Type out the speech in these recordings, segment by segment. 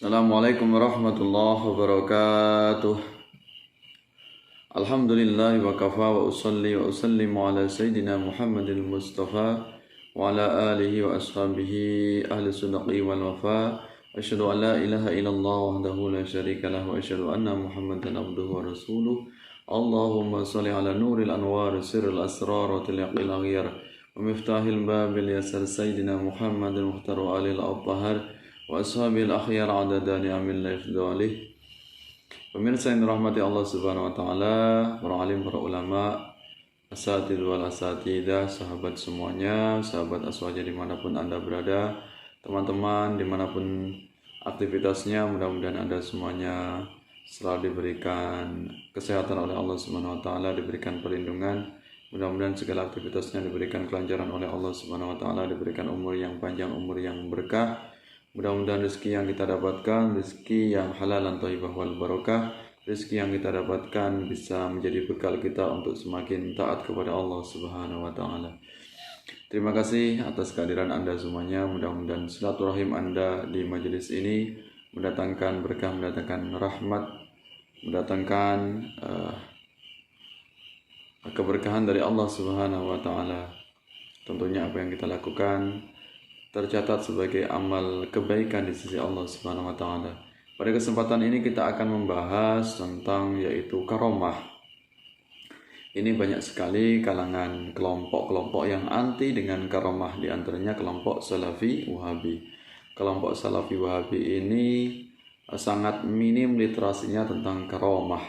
Assalamualaikum warahmatullahi wabarakatuh. Alhamdulillah wa kafa wa usalli wa usallimu ala sayyidina Muhammadil Mustafa wa ala alihi wa ashabihi ahli sunaqi wal wafa. Asyhadu an la ilaha illallah wahdahu la syarika lah wa asyhadu anna Muhammadan abduhu wa rasuluh. Allahumma salli ala nuril anwar sirril asrar wa tilaqil aghyar wa miftahil babil yasar sayyidina Muhammadin muhtar wa alil athhar wa ashabil akhyar adada ni'amil laifdalih. Pemirsa yang dirahmati Allah Subhanahu wa taala, para alim, para ulama, asatidz wal asatidah, sahabat semuanya, sahabat aswaja dimanapun Anda berada, teman-teman dimanapun aktivitasnya, mudah-mudahan Anda semuanya selalu diberikan kesehatan oleh Allah Subhanahu wa taala, diberikan perlindungan, mudah-mudahan segala aktivitasnya diberikan kelancaran oleh Allah Subhanahu wa taala, diberikan umur yang panjang, umur yang berkah. Mudah-mudahan rezeki yang kita dapatkan, rezeki yang halal dan thayyibah wal barakah, rezeki yang kita dapatkan bisa menjadi bekal kita untuk semakin taat kepada Allah Subhanahu wa taala. Terima kasih atas kehadiran Anda semuanya. Mudah-mudahan silaturahim Anda di majelis ini mendatangkan berkah, mendatangkan rahmat, mendatangkan keberkahan dari Allah Subhanahu wa taala. Tentunya apa yang kita lakukan tercatat sebagai amal kebaikan di sisi Allah Subhanahu wa taala. Pada kesempatan ini kita akan membahas tentang yaitu karomah. Ini banyak sekali kalangan kelompok-kelompok yang anti dengan karomah, di antaranya kelompok Salafi Wahabi. Kelompok Salafi Wahabi ini sangat minim literasinya tentang karomah.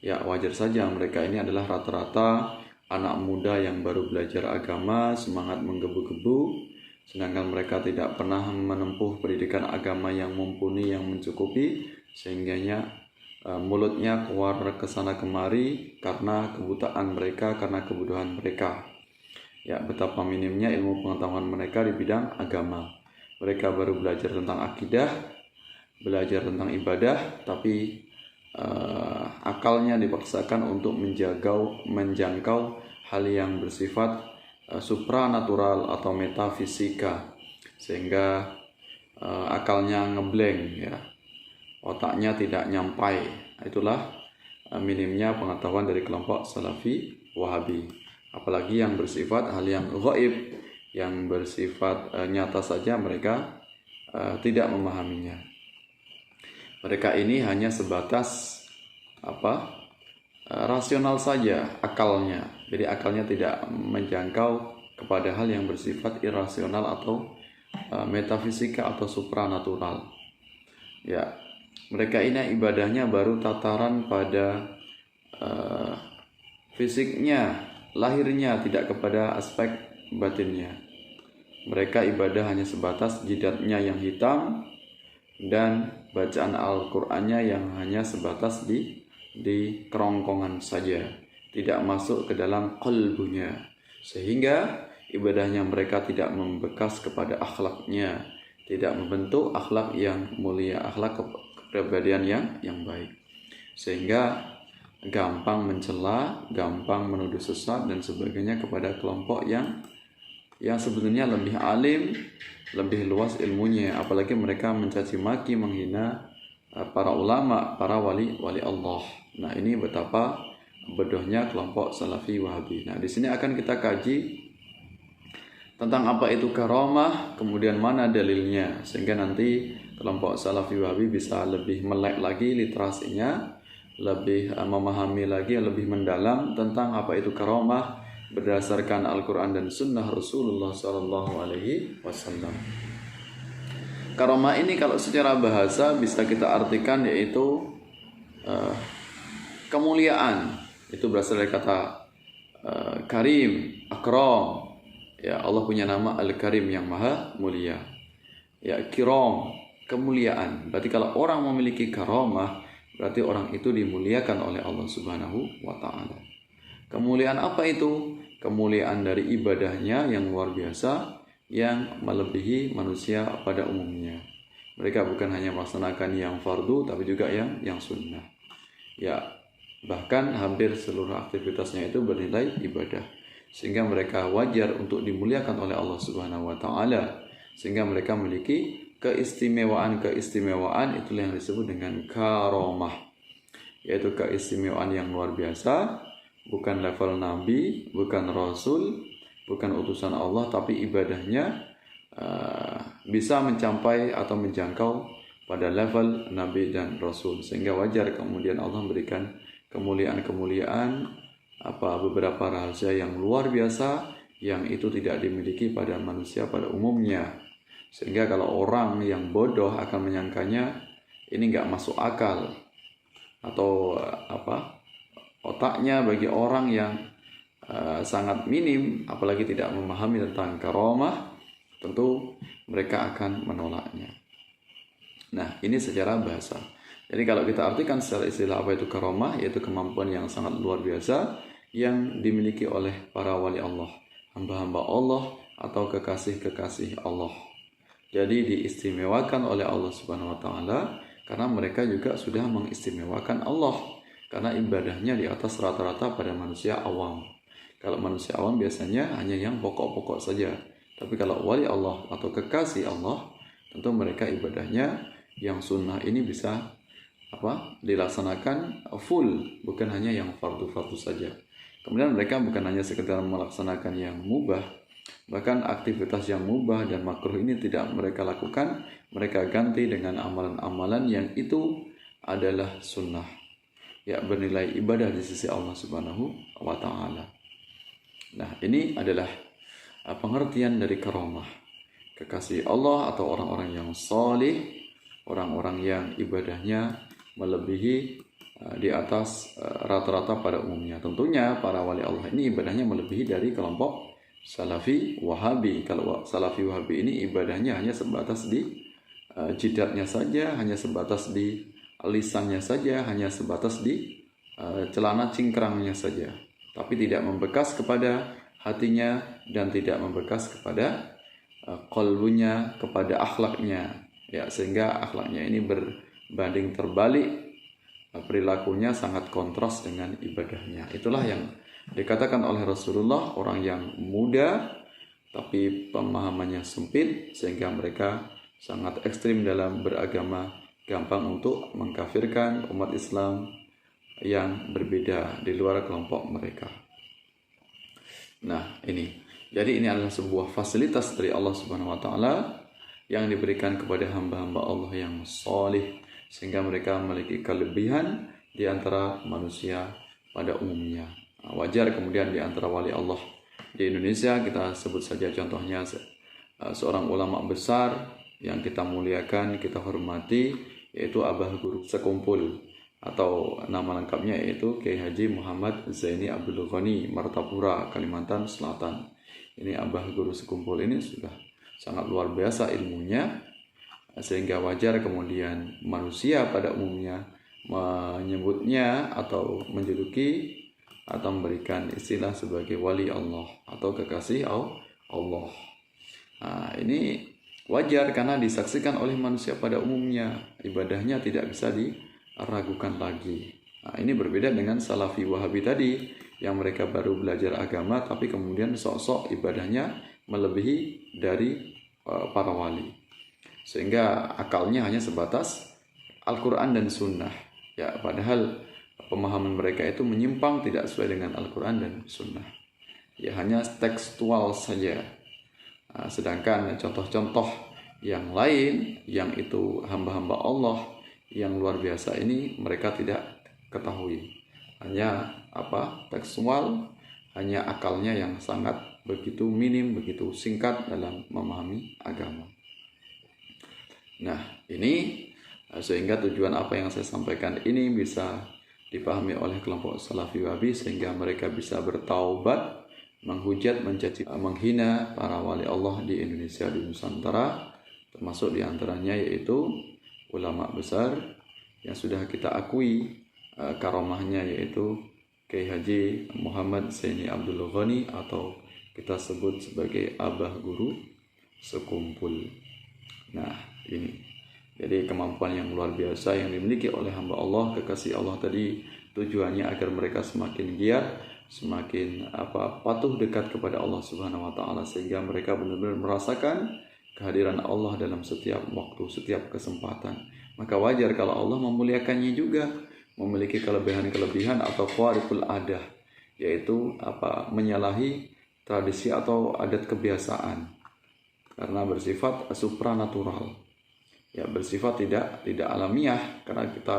Ya, wajar saja, mereka ini adalah rata-rata anak muda yang baru belajar agama, semangat menggebu-gebu, sedangkan mereka tidak pernah menempuh pendidikan agama yang mumpuni, yang mencukupi, sehingganya mulutnya keluar ke sana kemari karena kebutaan mereka, karena kebodohan mereka. Ya, betapa minimnya ilmu pengetahuan mereka di bidang agama. Mereka baru belajar tentang akidah, belajar tentang ibadah, tapi akalnya dipaksakan untuk menjangkau hal yang bersifat supranatural atau metafisika, sehingga akalnya ngeblank, ya, otaknya tidak nyampai. Itulah minimnya pengetahuan dari kelompok Salafi Wahabi, apalagi yang bersifat hal yang gaib, yang bersifat nyata saja mereka tidak memahaminya. Mereka ini hanya sebatas rasional saja akalnya. Jadi akalnya tidak menjangkau kepada hal yang bersifat irasional atau metafisika atau supranatural. Ya, mereka ini ibadahnya baru tataran pada fisiknya, lahirnya, tidak kepada aspek batinnya. Mereka ibadah hanya sebatas jidatnya yang hitam dan bacaan Al-Qur'annya yang hanya sebatas di kerongkongan saja, tidak masuk ke dalam qalbunya, sehingga ibadahnya mereka tidak membekas kepada akhlaknya, tidak membentuk akhlak yang mulia, akhlak kepribadian yang baik, sehingga gampang mencela, gampang menuduh sesat dan sebagainya kepada kelompok yang sebetulnya lebih alim, lebih luas ilmunya. Apalagi mereka mencaci maki, menghina para ulama, para wali Allah. Nah, ini betapa bodohnya kelompok Salafi Wahabi. Nah, di sini akan kita kaji tentang apa itu karamah, kemudian mana dalilnya, sehingga nanti kelompok Salafi Wahabi bisa lebih melek lagi literasinya, lebih memahami lagi, lebih mendalam tentang apa itu karamah berdasarkan Al-Quran dan Sunnah Rasulullah SAW. Karamah ini kalau secara bahasa bisa kita artikan yaitu kemuliaan. Itu berasal dari kata karim, akram. Ya, Allah punya nama Al-Karim yang maha mulia. Ya, kiram, kemuliaan. Berarti kalau orang memiliki karamah, berarti orang itu dimuliakan oleh Allah Subhanahu wa taala. Kemuliaan apa itu? Kemuliaan dari ibadahnya yang luar biasa, yang melebihi manusia pada umumnya. Mereka bukan hanya melaksanakan yang fardu, tapi juga yang sunnah. Ya, bahkan hampir seluruh aktivitasnya itu bernilai ibadah, sehingga mereka wajar untuk dimuliakan oleh Allah Subhanahu wa taala, sehingga mereka memiliki keistimewaan itulah yang disebut dengan karamah, yaitu keistimewaan yang luar biasa, bukan level nabi, bukan rasul, bukan utusan Allah, tapi ibadahnya bisa mencapai atau menjangkau pada level nabi dan rasul, sehingga wajar kemudian Allah memberikan kemuliaan-kemuliaan beberapa rahasia yang luar biasa yang itu tidak dimiliki pada manusia pada umumnya, sehingga kalau orang yang bodoh akan menyangkanya ini nggak masuk akal, atau otaknya bagi orang yang sangat minim, apalagi tidak memahami tentang karamah, tentu mereka akan menolaknya. Nah, ini secara bahasa. Jadi kalau kita artikan secara istilah apa itu karamah, yaitu kemampuan yang sangat luar biasa yang dimiliki oleh para wali Allah, hamba-hamba Allah atau kekasih-kekasih Allah. Jadi diistimewakan oleh Allah Subhanahu wa taala karena mereka juga sudah mengistimewakan Allah, karena ibadahnya di atas rata-rata pada manusia awam. Kalau manusia awam biasanya hanya yang pokok-pokok saja. Tapi kalau wali Allah atau kekasih Allah, tentu mereka ibadahnya yang sunnah ini bisa dilaksanakan full, bukan hanya yang fardu-fardu saja. Kemudian mereka bukan hanya sekedar melaksanakan yang mubah, bahkan aktivitas yang mubah dan makruh ini tidak mereka lakukan, mereka ganti dengan amalan-amalan yang itu adalah sunnah, ya, bernilai ibadah di sisi Allah Subhanahu wa taala. Nah, ini adalah pengertian dari karamah, kekasih Allah atau orang-orang yang salih, orang-orang yang ibadahnya melebihi di atas rata-rata pada umumnya. Tentunya para wali Allah ini ibadahnya melebihi dari kelompok Salafi Wahabi. Kalau Salafi Wahabi ini ibadahnya hanya sebatas di jidatnya saja, hanya sebatas di lisannya saja, hanya sebatas di celana cingkrangnya saja, tapi tidak membekas kepada hatinya dan tidak membekas kepada qalbunya, kepada akhlaknya, ya, sehingga akhlaknya ini berbanding terbalik, perilakunya sangat kontras dengan ibadahnya. Itulah yang dikatakan oleh Rasulullah, orang yang muda tapi pemahamannya sempit, sehingga mereka sangat ekstrim dalam beragama, gampang untuk mengkafirkan umat Islam yang berbeda di luar kelompok mereka. Nah, jadi ini adalah sebuah fasilitas dari Allah Subhanahu wa taala yang diberikan kepada hamba-hamba Allah yang salih, sehingga mereka memiliki kelebihan di antara manusia pada umumnya. Wajar kemudian di antara wali Allah di Indonesia, kita sebut saja contohnya seorang ulama besar yang kita muliakan, kita hormati, yaitu Abah Guru Sekumpul, atau nama lengkapnya yaitu Kiai Haji Muhammad Zaini Abdul Ghani, Martapura, Kalimantan Selatan. Ini Abah Guru Sekumpul ini sudah sangat luar biasa ilmunya, sehingga wajar kemudian manusia pada umumnya menyebutnya atau menjuluki atau memberikan istilah sebagai wali Allah atau kekasih Allah. Nah, ini wajar karena disaksikan oleh manusia pada umumnya, ibadahnya tidak bisa diragukan lagi. Nah, ini berbeda dengan Salafi Wahabi tadi, yang mereka baru belajar agama tapi kemudian sok-sok ibadahnya melebihi dari para wali, sehingga akalnya hanya sebatas Al-Quran dan Sunnah, ya, padahal pemahaman mereka itu menyimpang, tidak sesuai dengan Al-Quran dan Sunnah, ya, hanya tekstual saja. Nah, sedangkan contoh-contoh yang lain yang itu hamba-hamba Allah yang luar biasa ini mereka tidak ketahui, hanya tekstual, hanya akalnya yang sangat begitu minim, begitu singkat dalam memahami agama. Nah, ini sehingga tujuan apa yang saya sampaikan ini bisa dipahami oleh kelompok Salafi Wahabi, sehingga mereka bisa bertaubat, menghujat, mencaci, menghina para wali Allah di Indonesia, di Nusantara, termasuk diantaranya yaitu ulama besar yang sudah kita akui karamahnya, yaitu Kiai Haji Muhammad Zaini Abdul Ghani atau kita sebut sebagai Abah Guru Sekumpul. Nah, ini jadi kemampuan yang luar biasa yang dimiliki oleh hamba Allah, kekasih Allah tadi, tujuannya agar mereka semakin giat, semakin patuh dekat kepada Allah Subhanahu wa taala, sehingga mereka benar-benar merasakan kehadiran Allah dalam setiap waktu, setiap kesempatan. Maka wajar kalau Allah memuliakannya juga, memiliki kelebihan-kelebihan atau khariqul adah, yaitu menyalahi tradisi atau adat kebiasaan, karena bersifat supranatural, ya, bersifat tidak alamiah, karena kita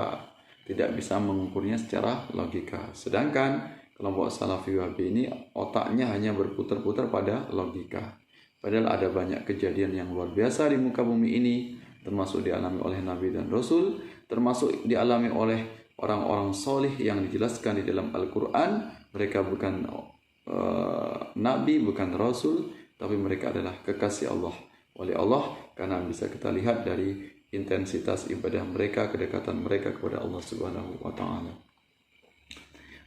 tidak bisa mengukurnya secara logika. Sedangkan kelompok Salafi Wahabi ini otaknya hanya berputar-putar pada logika. Padahal ada banyak kejadian yang luar biasa di muka bumi ini, termasuk dialami oleh Nabi dan Rasul, termasuk dialami oleh orang-orang solih yang dijelaskan di dalam Al-Quran. Mereka bukan Nabi, bukan Rasul, tapi mereka adalah kekasih Allah, wali Allah, karena bisa kita lihat dari intensitas ibadah mereka, kedekatan mereka kepada Allah Subhanahu wa Ta'ala.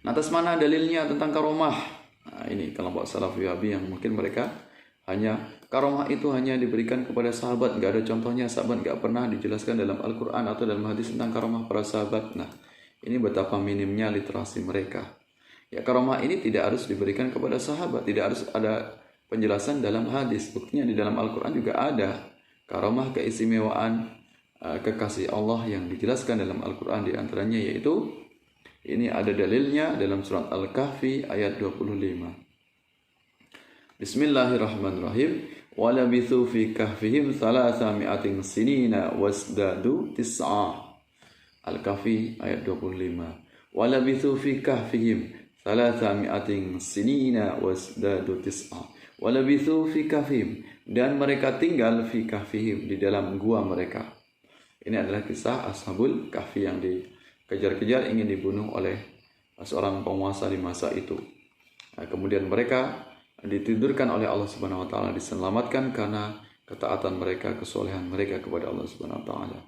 Nah, atas mana dalilnya tentang karomah? Nah, ini kelompok Salafi Wahabi yang mungkin mereka karomah itu hanya diberikan kepada sahabat, nggak ada contohnya, sahabat nggak pernah dijelaskan dalam Al-Quran atau dalam hadis tentang karomah para sahabat. Nah, ini betapa minimnya literasi mereka. Ya, karomah ini tidak harus diberikan kepada sahabat, tidak harus ada penjelasan dalam hadis. Buktinya di dalam Al-Quran juga ada karomah, keistimewaan kekasih Allah yang dijelaskan dalam Al-Quran, di antaranya yaitu ini ada dalilnya dalam surat Al-Kahfi ayat 25. Bismillahirrahmanirrahim. Walabithu fi kahfihim 300 sinina wasdadu tis'a. Al-Kahfi ayat 25. Walabithu fi kahfihim 300 sinina wasdadu tis'a. Walabithu fi kahfihim, dan mereka tinggal fi kahfihim, di dalam gua mereka. Ini adalah kisah Ashabul Kahfi yang dikejar-kejar, ingin dibunuh oleh seorang penguasa di masa itu. Nah, kemudian mereka ditidurkan oleh Allah Subhanahu wa Ta'ala, diselamatkan karena ketaatan mereka, kesolehan mereka kepada Allah Subhanahu wa Ta'ala.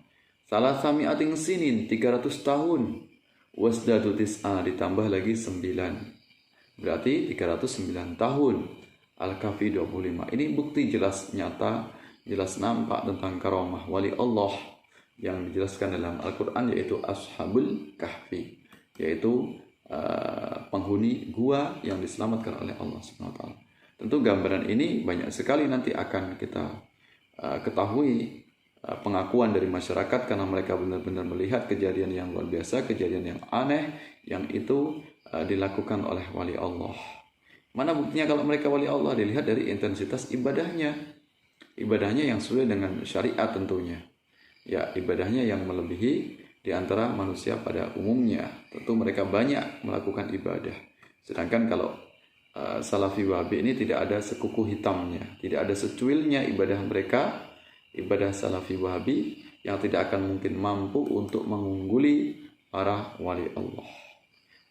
Salah sami'atin sinin, 300 tahun. Wasdadu tis'a, ditambah lagi 9. Berarti 309 tahun. Al-Kahfi 25. Ini bukti jelas nyata, jelas nampak tentang karomah wali Allah yang dijelaskan dalam Al-Quran, yaitu Ashabul Kahfi, yaitu penghuni gua yang diselamatkan oleh Allah Subhanahu wa Ta'ala. Tentu gambaran ini banyak sekali nanti akan kita ketahui pengakuan dari masyarakat, karena mereka benar-benar melihat kejadian yang luar biasa, kejadian yang aneh yang itu dilakukan oleh wali Allah. Mana buktinya kalau mereka wali Allah? Dilihat dari intensitas ibadahnya. Ibadahnya yang sesuai dengan syariat tentunya. Ya, ibadahnya yang melebihi di antara manusia pada umumnya. Tentu mereka banyak melakukan ibadah. Sedangkan kalau Salafi Wahabi ini tidak ada sekuku hitamnya, tidak ada secuilnya ibadah mereka, ibadah Salafi Wahabi yang tidak akan mungkin mampu untuk mengungguli para wali Allah.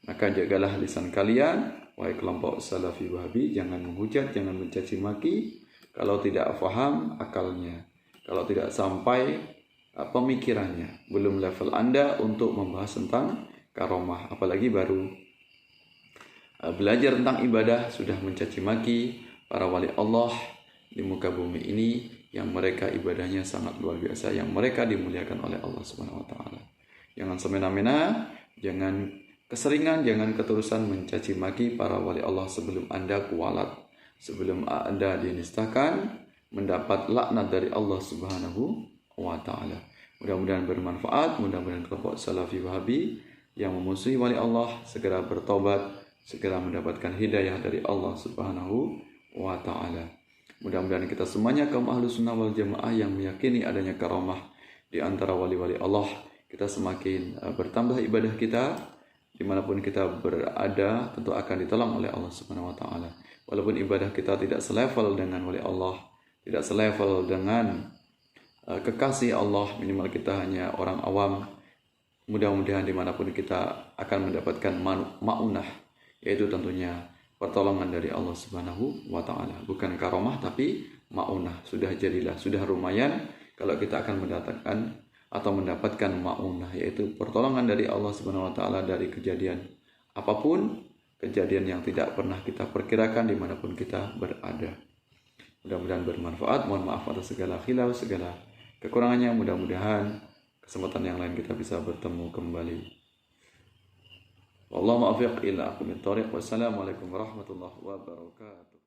Maka jagalah lisan kalian, wahai kelompok Salafi Wahabi, jangan menghujat, jangan mencaci maki kalau tidak faham akalnya, kalau tidak sampai pemikirannya, belum level Anda untuk membahas tentang karomah, apalagi baru belajar tentang ibadah sudah mencaci maki para wali Allah di muka bumi ini yang mereka ibadahnya sangat luar biasa, yang mereka dimuliakan oleh Allah Subhanahu wa Ta'ala. Jangan semena-mena, jangan keseringan, jangan keterusan mencaci maki para wali Allah sebelum Anda kualat, sebelum Anda dinistakan, mendapat laknat dari Allah Subhanahu wa Ta'ala. Mudah-mudahan bermanfaat, mudah-mudahan kelompok Salafi Wahabi yang memusuhi wali Allah segera bertobat, segera mendapatkan hidayah dari Allah Subhanahu wa Ta'ala. Mudah-mudahan kita semuanya kaum Ahlus Sunnah wal Jamaah yang meyakini adanya karamah di antara wali-wali Allah, kita semakin bertambah ibadah kita, dimanapun kita berada tentu akan ditolong oleh Allah Subhanahu wa Ta'ala. Walaupun ibadah kita tidak selevel dengan wali Allah, tidak selevel dengan kekasih Allah, minimal kita hanya orang awam, mudah-mudahan dimanapun kita akan mendapatkan ma'unah, yaitu tentunya pertolongan dari Allah Subhanahu wa Ta'ala. Bukan karomah tapi ma'unah. Sudah jadilah, sudah lumayan kalau kita akan mendapatkan ma'unah, yaitu pertolongan dari Allah Subhanahu wa Ta'ala dari kejadian apapun, kejadian yang tidak pernah kita perkirakan dimanapun kita berada. Mudah-mudahan bermanfaat. Mohon maaf atas segala khilaf, segala kekurangannya. Mudah-mudahan kesempatan yang lain kita bisa bertemu kembali. Wallahu muwaffiq ila aqwamit thoriq. Wassalamualaikum warahmatullahi wabarakatuh.